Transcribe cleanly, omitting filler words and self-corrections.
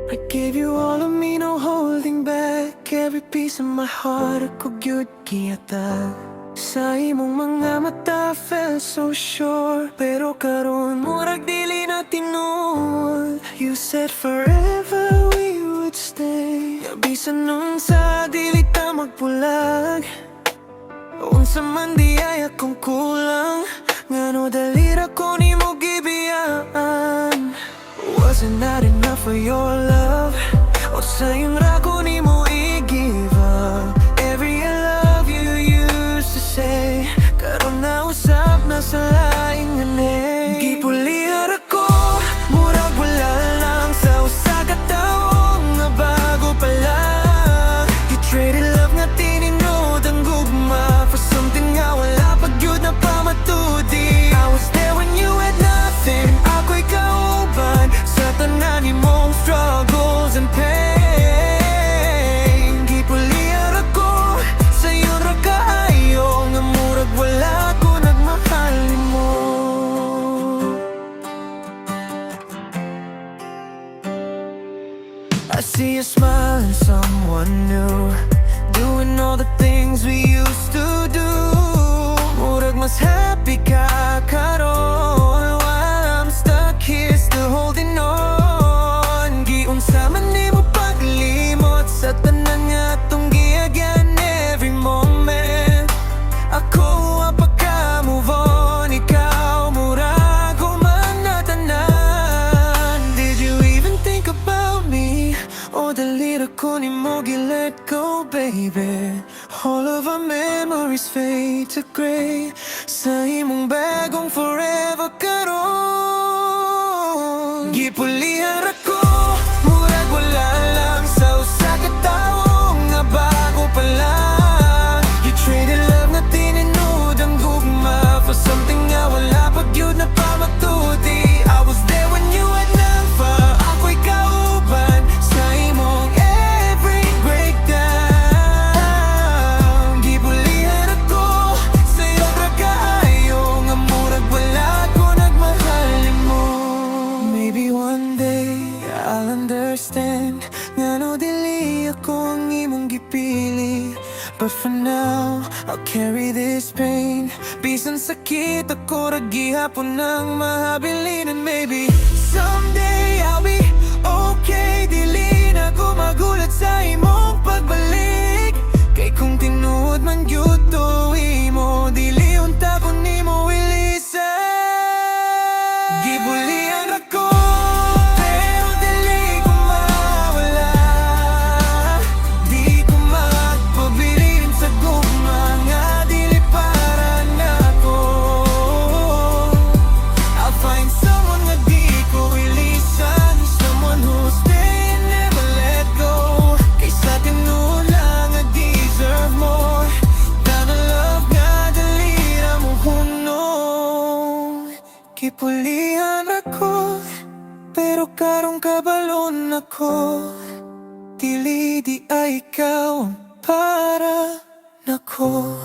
I gave you all of me, no holding back. Every piece of my heart, ako gyud giyatag. Sa imong mga mata, felt so sure. Pero karon, murag dili na tinuod. You said forever we would stay. Bisan nung sa dili ta magpulag. Unsa man di ay akong kulang. Ngano dalira ko ni mo gibiyaan. Wasn't that enough for your love? O sayang ra ko ni mo i-give up. Every I love you used to say, karon na usap na sa laing ngani. Gipulihan ako, murag wala lang sa usa ka tawo nga bago pa lang. You traded love nga tininod ang gugma for something nga wala pa gyud na pamatudi. I was there when you had nothing, ako'y kauban sa tanan imong struggles and pain. Gipulihan ako, sa'yo ra kaayo nga murag wala ko nagmahal nimo. I see a smile in someone new, doing all the things we used to do. Murag mas happy ka karon, while I'm stuck here still holding on. Giunsa man nimo paglimot sa tanan nga atong giagyan every moment. Ako pa ka move on, ikaw murag human na tanan. Did you even think about me? O dalira ko ni mo gi-let go, baby. All of our memories fade to gray sa imong bagong forever karon. Gipulihan ako, murag wala lang sa usa ka tawo nga bago pa lang. You traded love nga tininod ang gugma for something nga wala pa gyud na pamatudi. I was there when you had none pa, ako'y kauban sa imong every breakdown. Gipulihan ako, sa'yo ra kaayo nga murag wala ko nagmahal nimo. Maybe one day I'll understand ngano dili ako ang imong gipili. But for now, I'll carry this pain. Bisan sakit ako ra gihapon nang mahabilin. And maybe someday I'll be okay. Dili na ko magulat sa imong pagbalik. Kay kung tinuod man gyud to imo, dili unta ko nimo ilisan. Gibulihan ako, pero dili ko mawala. Di ko magpabilin sa gugma nga dili para nako. I'll find someone nga di ko ilisan, someone who'll stay and never let go. Kaysa tinuod lang nga deserve more than a love nga dalira mo hunong. Gipulihan ako, pero karong kabalon ako. Dili di ay ikaw ang para nako.